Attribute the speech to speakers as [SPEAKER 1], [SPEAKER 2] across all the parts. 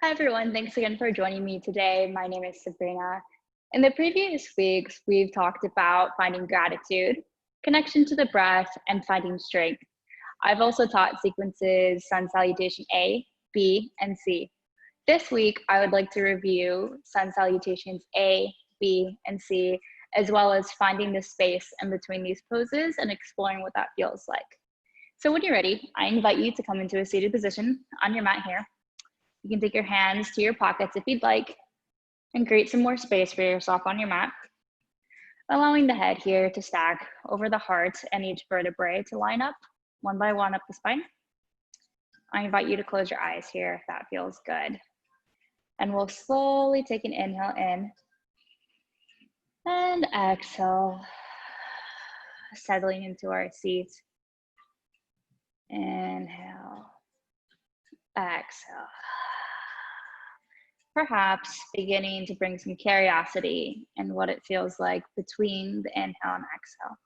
[SPEAKER 1] Hi everyone, thanks again for joining me today. My name is Sabrina. In the previous weeks, we've talked about finding gratitude, connection to the breath, and finding strength. I've also taught sequences Sun Salutation A, B, and C. This week, I would like to review Sun Salutations A, B, and C, as well as finding the space in between these poses and exploring what that feels like. So when you're ready, I invite you to come into a seated position on your mat here. You can take your hands to your pockets if you'd like and create some more space for yourself on your mat, allowing the head here to stack over the heart and each vertebrae to line up one by one up the spine. I invite you to close your eyes here if that feels good. And we'll slowly take an inhale in and exhale, settling into our seat. Inhale, exhale. Perhaps beginning to bring some curiosity in what it feels like between the inhale and exhale.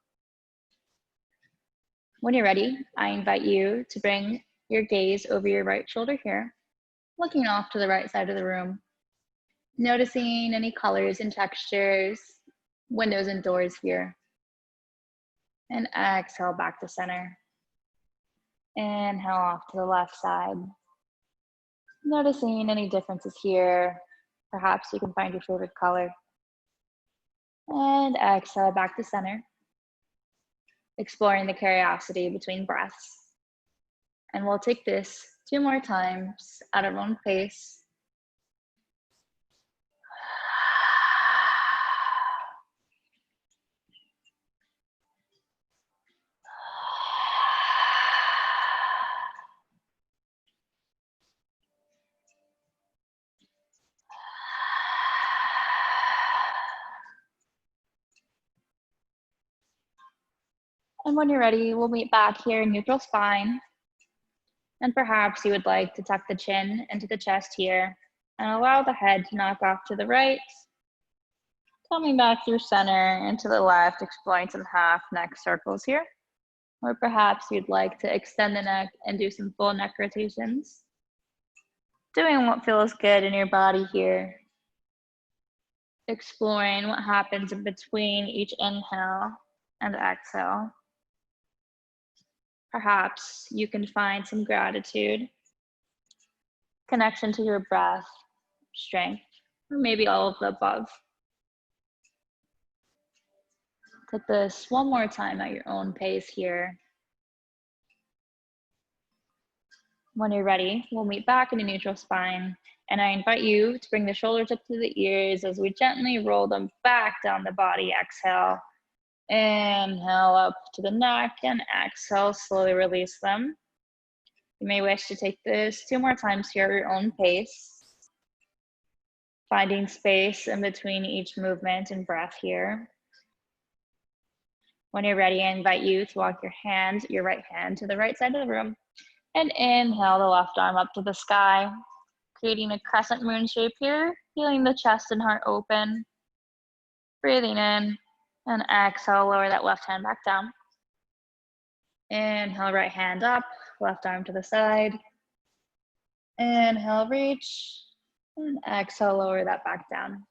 [SPEAKER 1] When you're ready, I invite you to bring your gaze over your right shoulder here, looking off to the right side of the room, noticing any colors and textures, windows and doors here. And exhale back to center. Inhale off to the left side. Noticing any differences here. Perhaps you can find your favorite color. And exhale back to center. Exploring the curiosity between breaths. And we'll take this 2 more times at our own pace. And when you're ready, we'll meet back here in neutral spine. And perhaps you would like to tuck the chin into the chest here and allow the head to knock off to the right, coming back through center and to the left, exploring some half neck circles here. Or perhaps you'd like to extend the neck and do some full neck rotations. Doing what feels good in your body here. Exploring what happens in between each inhale and exhale. Perhaps you can find some gratitude, connection to your breath, strength, or maybe all of the above. Take this one more time at your own pace here. When you're ready, we'll meet back in a neutral spine, and I invite you to bring the shoulders up to the ears as we gently roll them back down the body. Exhale. Inhale up to the neck and exhale, slowly release them. You may wish to take this 2 more times here at your own pace, finding space in between each movement and breath here. When you're ready, I invite you to walk your right hand to the right side of the room and inhale the left arm up to the sky, creating a crescent moon shape here, feeling the chest and heart open. Breathing in. And exhale, lower that left hand back down. Inhale, right hand up, left arm to the side. Inhale, reach. And exhale, lower that back down.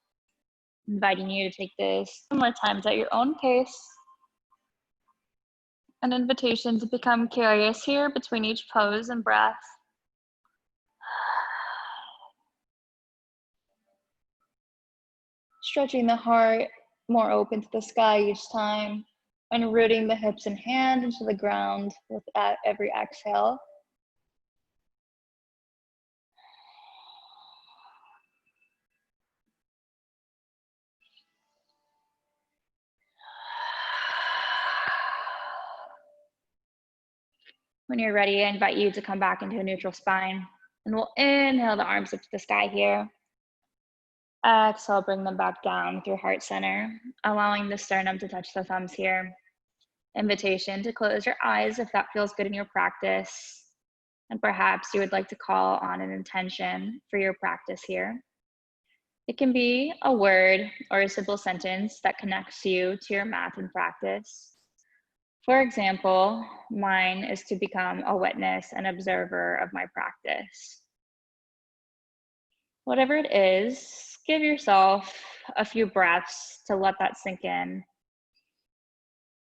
[SPEAKER 1] Inviting you to take this 2 more times at your own pace. An invitation to become curious here between each pose and breath. Stretching the heart more open to the sky each time, and rooting the hips and hand into the ground with every exhale. When you're ready, I invite you to come back into a neutral spine, and we'll inhale the arms up to the sky here. Exhale, bring them back down through heart center, allowing the sternum to touch the thumbs here. Invitation to close your eyes if that feels good in your practice. And perhaps you would like to call on an intention for your practice here. It can be a word or a simple sentence that connects you to your mat and practice. For example, mine is to become a witness and observer of my practice. Whatever it is, give yourself a few breaths to let that sink in.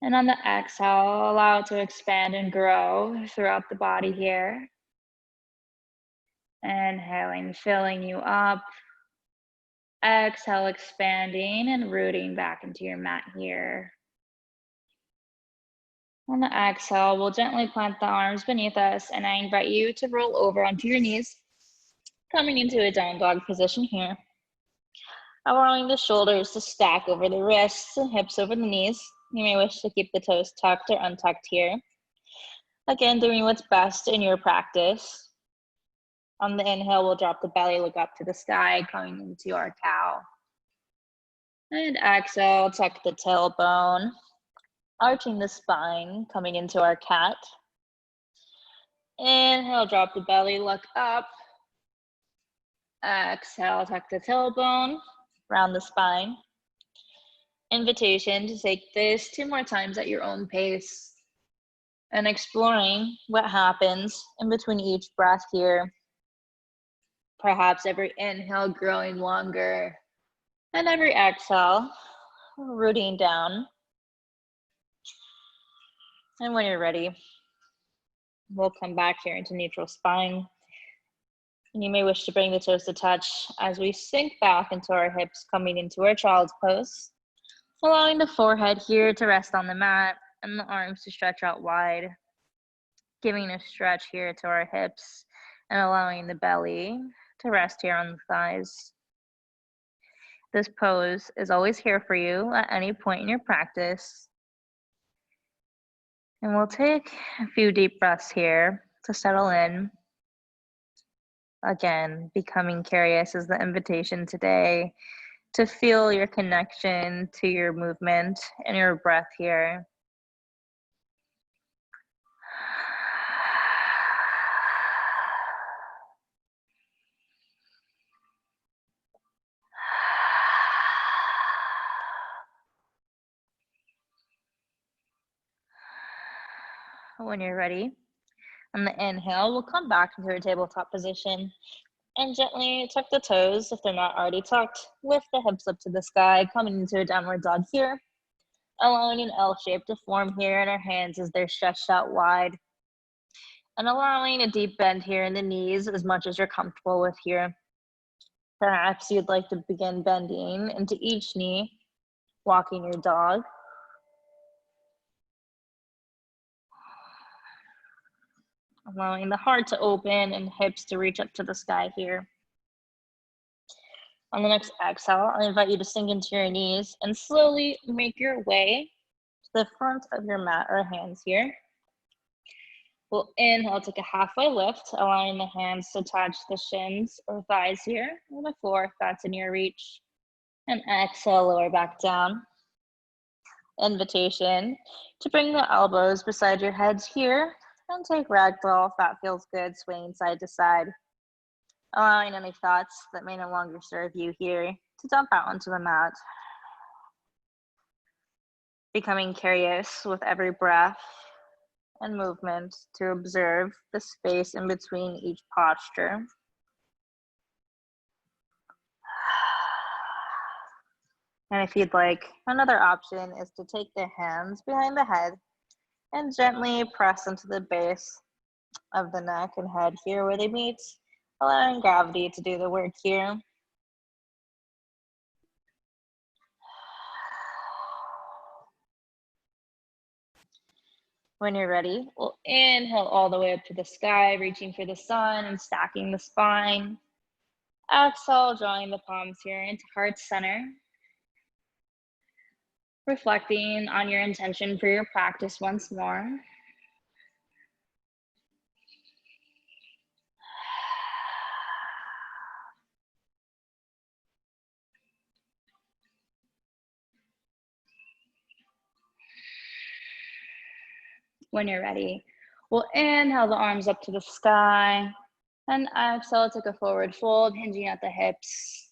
[SPEAKER 1] And on the exhale, allow it to expand and grow throughout the body here. Inhaling, filling you up. Exhale, expanding and rooting back into your mat here. On the exhale, we'll gently plant the arms beneath us, and I invite you to roll over onto your knees, coming into a down dog position here. Allowing the shoulders to stack over the wrists and hips over the knees. You may wish to keep the toes tucked or untucked here. Again, doing what's best in your practice. On the inhale, we'll drop the belly, look up to the sky, coming into our cow. And exhale, tuck the tailbone, arching the spine, coming into our cat. Inhale, drop the belly, look up. Exhale, tuck the tailbone, round the spine. Invitation to take this 2 more times at your own pace and exploring what happens in between each breath here. Perhaps every inhale growing longer and every exhale rooting down. And when you're ready, we'll come back here into neutral spine. And you may wish to bring the toes to touch as we sink back into our hips, coming into our child's pose. Allowing the forehead here to rest on the mat and the arms to stretch out wide. Giving a stretch here to our hips and allowing the belly to rest here on the thighs. This pose is always here for you at any point in your practice. And we'll take a few deep breaths here to settle in. Again, becoming curious is the invitation today to feel your connection to your movement and your breath here. When you're ready, on the inhale, we'll come back into a tabletop position and gently tuck the toes if they're not already tucked. Lift the hips up to the sky, coming into a downward dog here. Allowing an L shape to form here in our hands as they're stretched out wide. And allowing a deep bend here in the knees as much as you're comfortable with here. Perhaps you'd like to begin bending into each knee, walking your dog. Allowing the heart to open and hips to reach up to the sky here. On the next exhale, I invite you to sink into your knees and slowly make your way to the front of your mat or hands here. We'll inhale, take a halfway lift, allowing the hands to touch the shins or thighs here on the floor if that's in your reach. And exhale, lower back down. Invitation to bring the elbows beside your heads here. And take ragdoll if that feels good, swaying side to side. Allowing any thoughts that may no longer serve you here to dump out onto the mat. Becoming curious with every breath and movement to observe the space in between each posture. And if you'd like, another option is to take the hands behind the head and gently press into the base of the neck and head here where they meet, allowing gravity to do the work here. When you're ready, we'll inhale all the way up to the sky, reaching for the sun and stacking the spine. Exhale, drawing the palms here into heart center. Reflecting on your intention for your practice once more. When you're ready, we'll inhale the arms up to the sky and exhale, take a forward fold, hinging at the hips.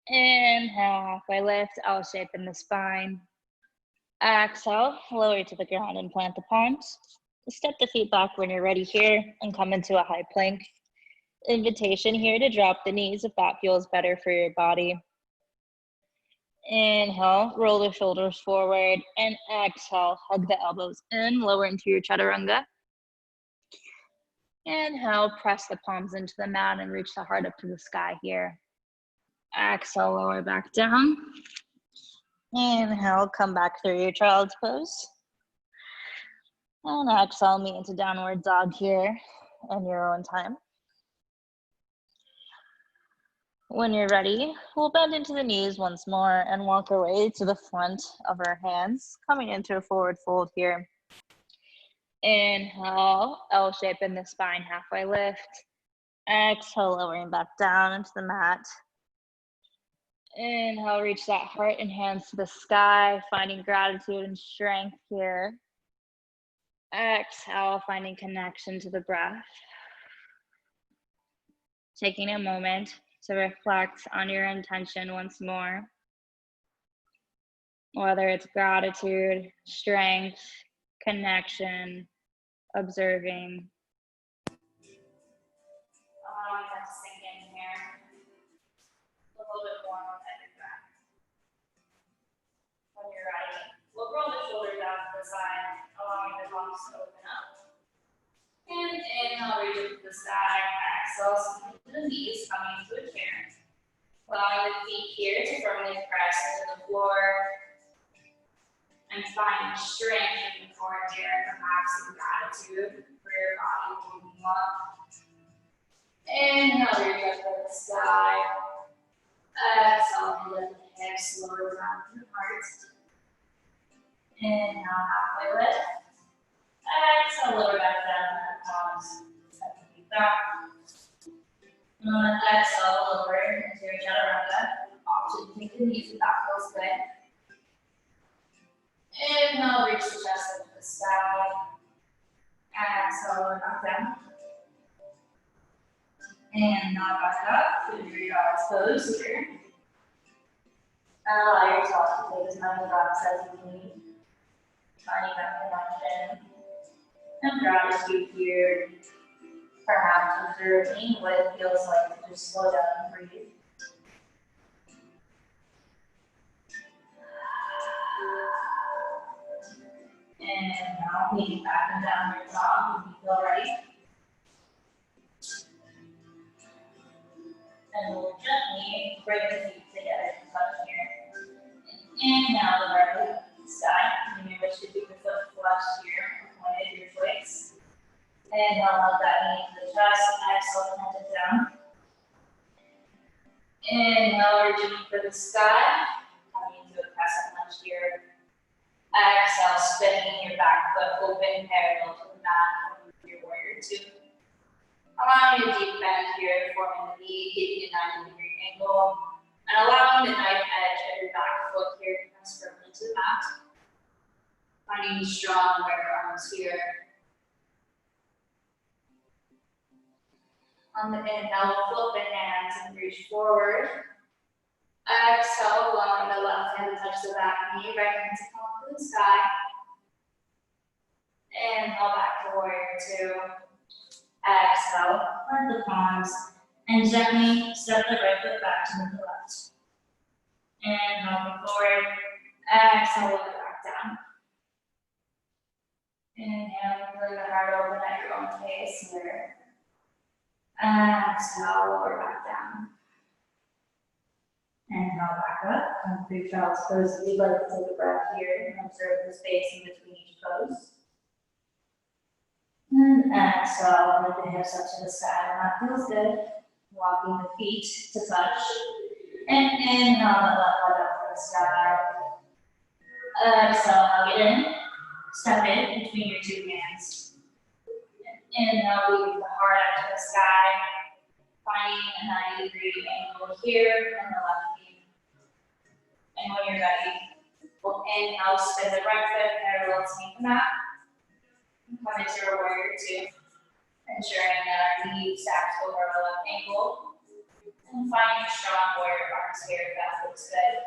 [SPEAKER 1] Inhale, halfway lift, L shape in the spine. Exhale, lower to the ground and plant the palms. Step the feet back when you're ready here and come into a high plank. Invitation here to drop the knees if that feels better for your body. Inhale, roll the shoulders forward, and exhale, hug the elbows in, lower into your chaturanga. Inhale, press the palms into the mat and reach the heart up to the sky here. Exhale, lower back down. Inhale, come back through your child's pose. And exhale, meet into downward dog here in your own time. When you're ready, we'll bend into the knees once more and walk our way to the front of our hands, coming into a forward fold here. Inhale, L shape in the spine, halfway lift. Exhale, lowering back down into the mat. Inhale, reach that heart and hands to the sky, finding gratitude and strength here. Exhale, finding connection to the breath. Taking a moment to reflect on your intention once more. Whether it's gratitude, strength, connection, observing. Allowing that to sink in here. A little bit more with every breath. When you're ready, we'll roll the shoulders out to the side, allowing the palms to open up. And inhale, reach up to the sky. Exhale, sink into the knees, coming to a chair. Allowing the feet here to firmly press into the floor. And finding strength moving forward here, perhaps some gratitude for your body moving up. Inhale, reach up to the sky. Exhale, lift the hips, lower down to the heart. Inhale, halfway lift. Exhale, lower back down to the palms. Step the feet back. And on the exhale, lower into your chaturanga. Option to take the knees if that feels good. Inhale, reach the chest up to the sky. Exhale, lower back down. And now back up to your dog's pose here. Allow yourself to take as many breaths as you need. Finding that connection and gratitude here. Perhaps observing what it feels like to just slow down and breathe. And now leaning back and down your dog when you feel ready. And we'll gently bring the feet together to touch here. Inhale, the right leg sky. You may wish to keep the foot flush here, pointed to your joints. Inhale, hug that knee to the chest. Exhale, plant it down. Inhale, reaching for the sky. Coming to a crescent lunge here. Exhale, spinning your back foot open, parallel to the mat. Your warrior two. Allowing a deep bend here, forming the knee, giving a 90-degree angle, and allowing the knife edge of your back foot here to press firmly to the mat. Finding strong warrior arms here. On the inhale, flip the hands and reach forward. Exhale, allowing the left hand to touch the back knee, right hand to come to the sky. Inhale, back to warrior two. Exhale, plant the palms, and gently step the right foot back to the left. Inhale, move forward. Exhale, lower back down. Inhale, feeling the heart open at your own pace here. Exhale, lower back down. Inhale, back up. Come through child's pose. If you'd like to take a breath here and observe the space in between each pose. And exhale, lift the hips up to the sky. And that feels good. Walking the feet to touch. And inhale, the left leg up to the sky. Exhale, hug it in. Step in between your two hands. Inhale, leave the heart up to the sky. Finding a 90-degree angle here in the left knee. And when you're ready, we'll inhale, spin the right foot parallel to the mat. Come into your warrior two, ensuring that our knee stacks over our left ankle. And finding strong warrior arms here if that looks good.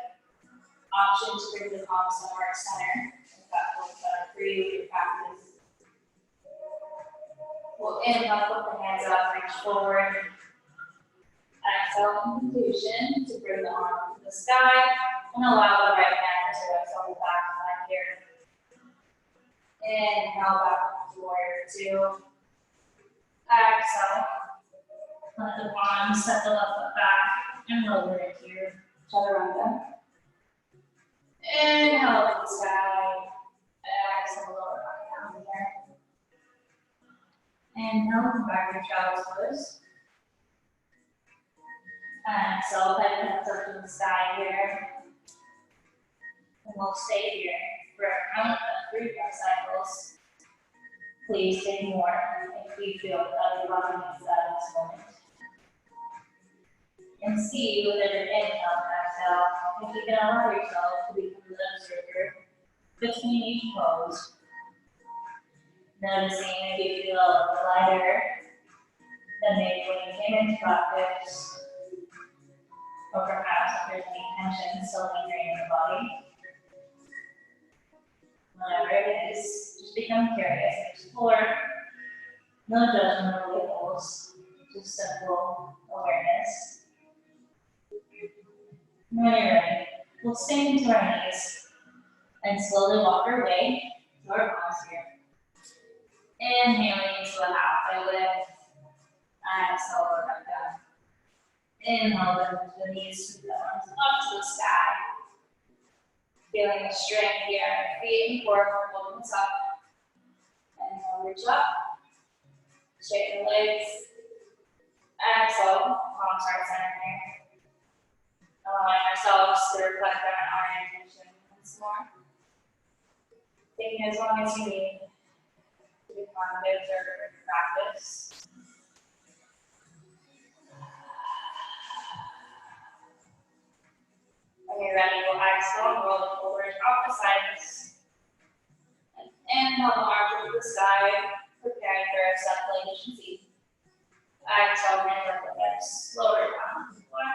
[SPEAKER 1] Option to bring the palms to heart center if that feels better for you with your practice. We'll inhale, put the hands up, reach forward. Exhale, inhalation to bring the arm to the sky and allow the right hand to rest on the back line here. Inhale back to warrior 2. Exhale. Let the palms set the left foot back and lower it here. Chaturanga. Inhale to the sky. Exhale, lower back down here. Inhale, come back to child's pose. Exhale, put your hands up to the sky here. And we'll stay here for a count of 3 breath cycles. Please take more if you feel that your body needs that in this moment. And see with every inhale and exhale if you can allow yourself to become the observer between each pose. Noticing if you feel a little lighter than maybe when you came into practice, or perhaps if there's any tension still lingering in the body. Whatever it is, just become curious and explore. No judgmental labels, just simple awareness. When you're ready, we'll stand to our knees and slowly walk our way to our palms here. Inhaling into a halfway lift. Exhale, lower back down. Inhale, lift the knees, sweep the arms up to the sky. Feeling the strength here on your feet and core opens up. Inhale, reach up. Straighten the legs. Exhale, palms heart center here. Allowing ourselves to reflect on our intention once more. Taking as long as you need to become the observer in practice. When you're ready, we'll exhale, roll it forward out the sides. And inhale, the arms up to the sky, preparing for a Sun Salutations A. Exhale, bring up the hips, lower down to the floor.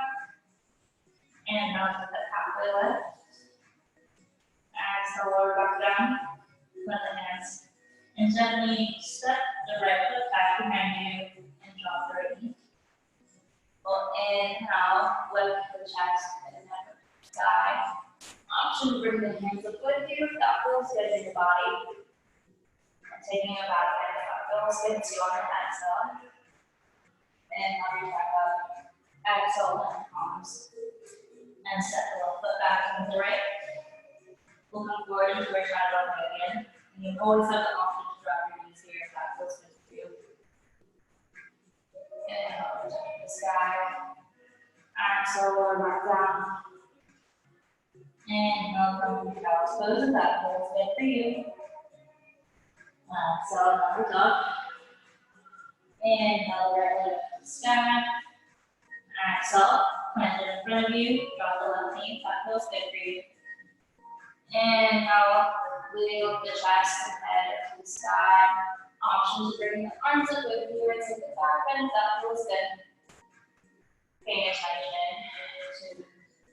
[SPEAKER 1] Inhale to the halfway lift. Exhale, lower back down. Let the hands. And gently step the right foot back behind you and drop the right knee. We'll inhale, lift the chest and neck. Sky. Option to bring the hands up with you if that feels good in your body. And taking a back bend if that feels good too on your exhale. Inhale, reach back up. Exhale, lift the palms. And step the left foot back into the right. Looking forward into our chaturanga again. And you always have the option to drop your knees here if that feels good for you. Inhale, reach up to the sky. Exhale, lower back down. Inhale, come to child's pose if that feels good for you. Exhale, another dog. Inhale, right leg to the sky. Exhale, plant it in front of you. Drop the left knee if that feels good for you. Inhale, leading up the chest and head to the sky. Option to bring the arms up with you and take the back bend if that feels good. Paying attention to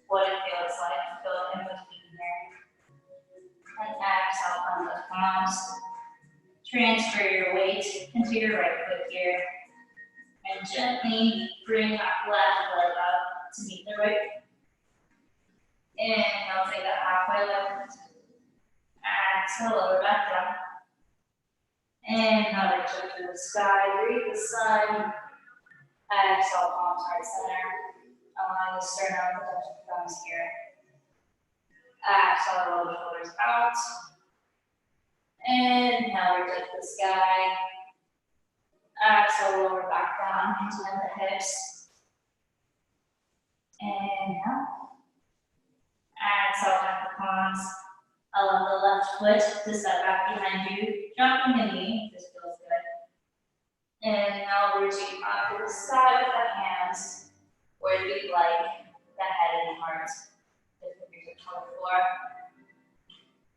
[SPEAKER 1] what it feels like to feel in between here. And exhale, from the palms. Transfer your weight into your right foot here. And gently bring that left leg up to meet the right. Inhale, take that halfway lift. Exhale, lower back down. Inhale, reach up to the sky, breathe the sun. Exhale, palms heart center. Allowing the sternum to touch the thumbs here. Exhale, roll the shoulders out. Inhale, reach up to the sky. Exhale, lower back down, bend the hips. Inhale. Exhale, back the palms. Allow the left foot to step back behind you, dropping the knee. This feels good. Inhale, reaching up to the side with the hands. Where you'd like the head and heart. The fingers are on the floor.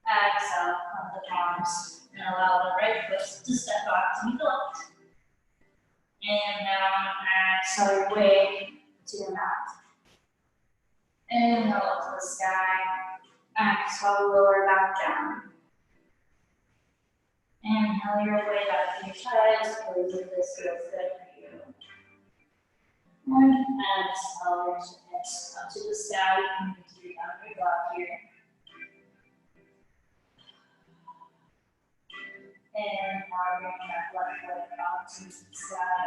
[SPEAKER 1] Exhale, on the palms. And allow the right foot to step back to meet the left. And now exhale your way to the mat. Inhale up to the sky. Exhale, lower back down. Inhale your way back to your chest. Pose if this feels good for you.
[SPEAKER 2] And exhale, reach your hips up to the sky. You can do down your block here. And now bring that left foot up to the sky.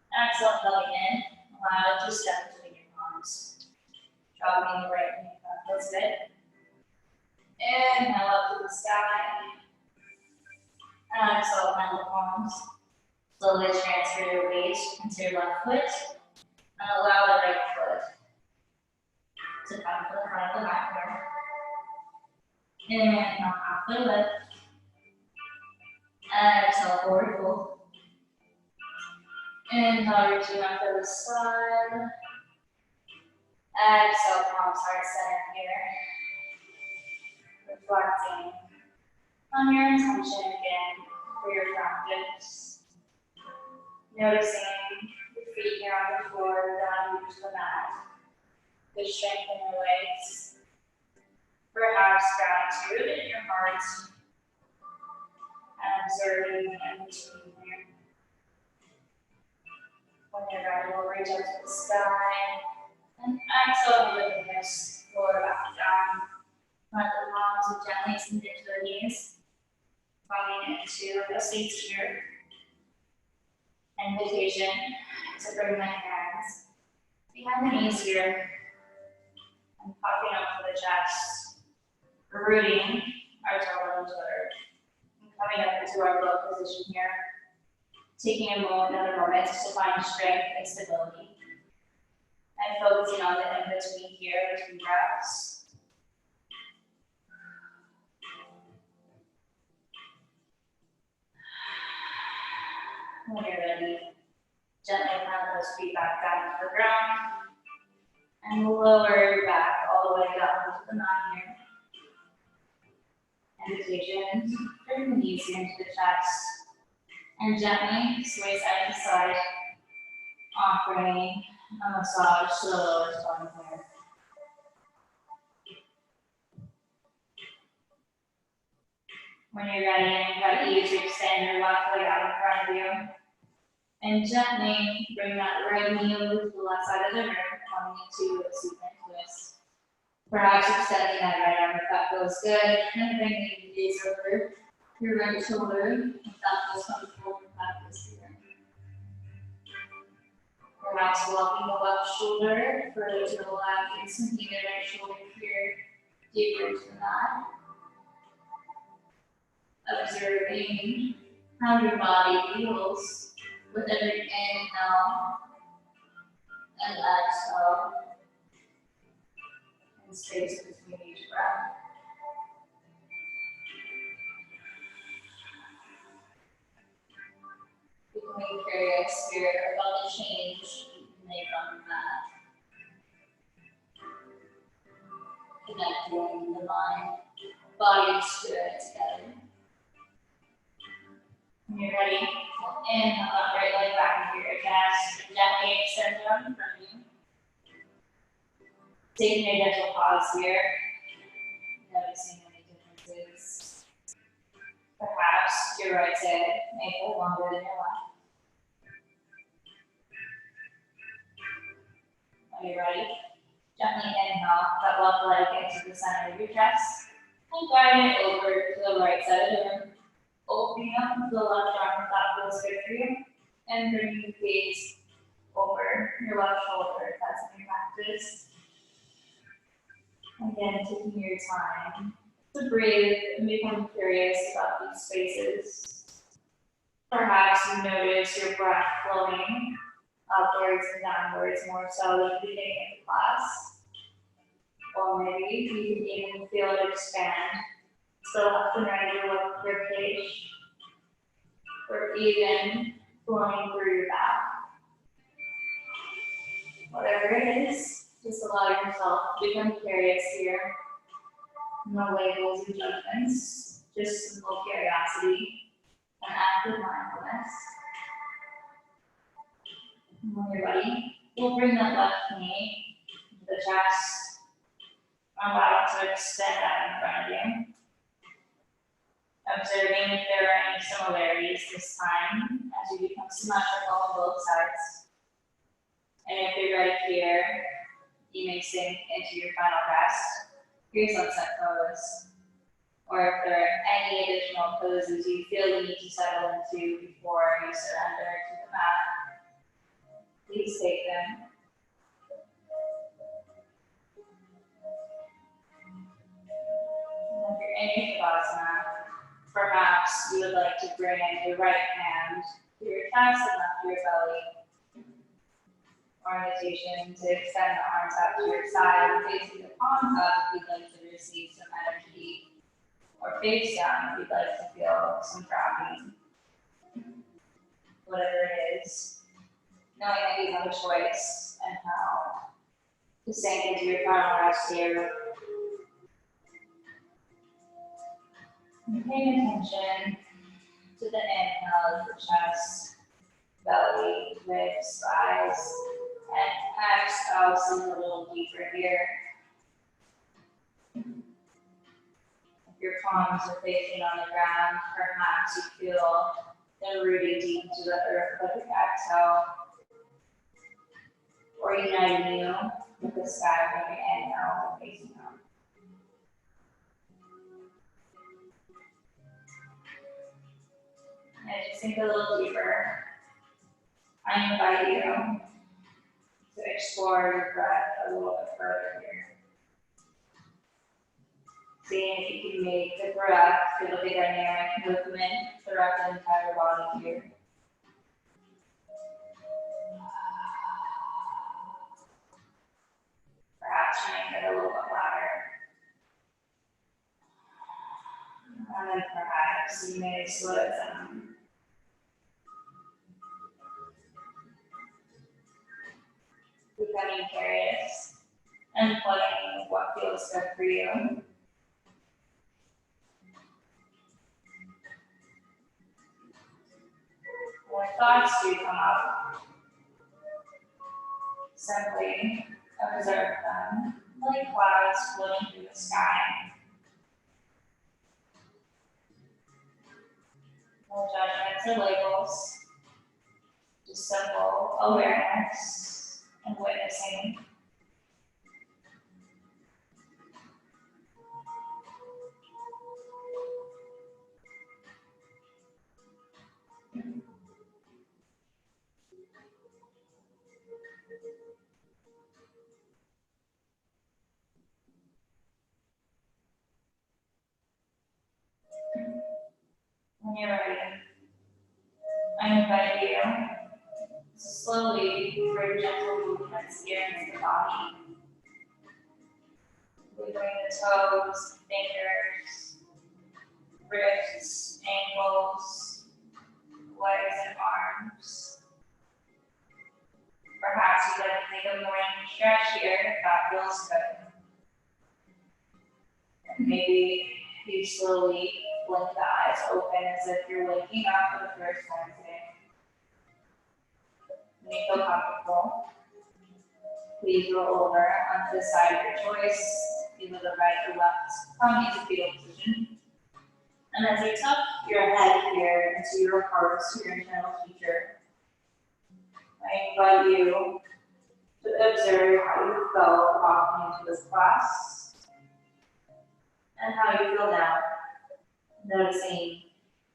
[SPEAKER 2] Exhale, belly in. Allow it to step between your palms. Dropping the right knee up. That's it. Inhale up to the sky. Exhale, bend the palms. Slowly transfer your weight into your left foot. And allow the right foot to come to the front of the mat here. Inhale, halfway lift. Exhale, forward fold. Inhale, reaching up to the side. Exhale, palms heart center here. Reflecting on your intention again for your practice. Noticing your feet here on the floor, down to the mat. Good strength in your legs. Perhaps gratitude in your heart. And observing in between here. When you're ready, we'll reach up to the sky. And exhale, lift the hips, lower back down. Let the palms gently sink into the knees. Coming into a seat here. Invitation to bring my hands behind the knees here. And popping up to the chest. Rooting our tailbone into the earth. And coming up into our low position here. Taking another moment to find strength and stability. And focusing on the in-between here, between breaths. When you're ready, gently plant those feet back down to the ground. And lower your back all the way down to the mat here. Invitation, bring the knees into the chest. And gently sway side to side, offering a massage to the lower spine here. When you're ready, invite you to extend your left leg out in front of you. And gently bring that right knee over to the left side of the room, coming into a supine twist. Perhaps extending that right arm if that feels good. And bringing the gaze over your right shoulder if that feels comfortable in practice here. Perhaps walking the left shoulder further to the left and sinking the right shoulder here deeper into the mat. Observing how your body feels with every inhale and exhale, and space between each breath. Becoming curious here about the change you can make on the mat. Connecting the mind, body, and spirit together. When you're ready, inhale that right leg back into your chest, and gently extend it out in front of you. Taking a gentle pause here, noticing any differences. Perhaps your right hip may feel longer than your left. When you're ready, gently inhale that left leg into the center of your chest, and guide it over to the right side of the room. Opening up the left arm if that feels good for you, and bringing the gaze over your left shoulder if that's in your practice. Again, taking your time to breathe and become curious about these spaces. Perhaps you notice your breath flowing upwards and downwards more so than the beginning of the class. Or maybe you can even feel it expand. So left and right your left rib cage, or even flowing through your back. Whatever it is, just allow yourself to become curious here. No labels or judgments, just simple curiosity and active mindfulness. When you're ready, we'll bring that left knee to the chest. Allow it to extend out in front of you. Observing if there are any similarities this time as you become symmetrical on both sides. And if you're ready here, you may sink into your final rest, your sunset pose, or if there are any additional poses you feel you need to settle into before you surrender to the mat, please take them. And if you're in your Shavasana, perhaps you would like to bring your right hand to your chest and up to your belly. Or invitation to extend the arms out to your side, facing the palms up if you'd like to receive some energy, or face down if you'd like to feel some grounding. Whatever it is, knowing that you have a choice and how to sink into your final rest here. And paying attention to the inhale of the chest, belly, ribs, thighs, and exhale, sink a little deeper here. If your palms are facing on the ground, perhaps you feel them rooting deep into the earth with your exhale, or uniting you with the sky when you inhale and facing up. And just sink a little deeper. I invite you to explore your breath a little bit further here. Seeing if you can make the breath feel like a dynamic movement throughout the entire body here. Perhaps make it a little bit louder. And then perhaps you may slow it down. Becoming curious and playing with what feels good for you. When thoughts do come up, simply observe them like clouds floating through the sky. No judgments or labels, just simple awareness and witnessing. When you're ready, I invite you to slowly bring gentle movements here into the body. We bring the toes, fingers, wrists, ankles, legs, and arms. Perhaps you'd like to take a morning stretch here if that feels good. And maybe you slowly blink the eyes open as if you're waking up for the first time today. When you feel comfortable, please roll over onto the side of your choice, either the right or left, from into fetal position. And as you tuck your head here into your heart, to your internal teacher, I invite you to observe how you felt walking into this class and how you feel now, noticing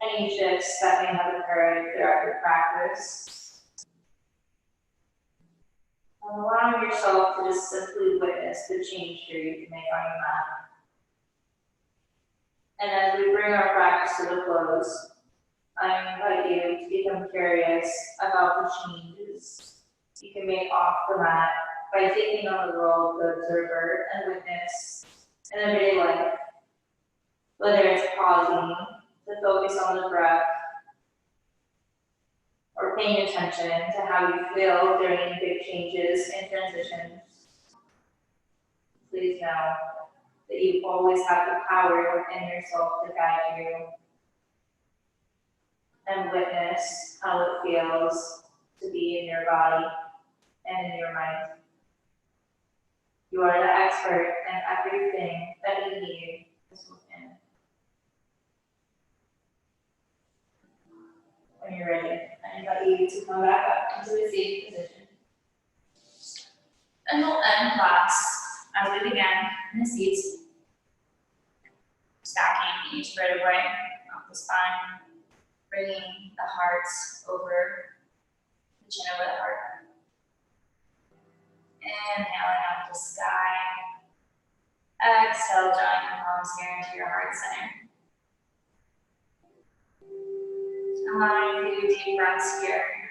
[SPEAKER 2] any shifts that may have occurred throughout your practice. And allowing yourself to just simply witness the change here you can make on your mat. And as we bring our practice to the close, I invite you to become curious about the changes you can make off the mat by taking on the role of the observer and witness in everyday life. Whether it's pausing to focus on the breath or paying attention to how you feel during big changes and transitions, please know that you always have the power within yourself to guide you and witness how it feels to be in your body and in your mind. You are the expert in everything that you need is within. When you're ready, I invite you to come back up into the seated position. And we'll end class as we began in the seats, stacking each vertebrae off the spine, bringing the heart over the chin over the heart. Inhaling out the sky. Exhale, drawing the palms here into your heart center. Allowing a few deep breaths here.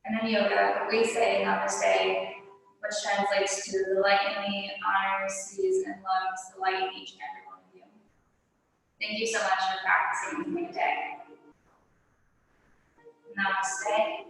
[SPEAKER 2] And in yoga, we say namaste, which translates to the light in me honors, sees, and loves the light in each and every one of you. Thank you so much for practicing with me today. Namaste.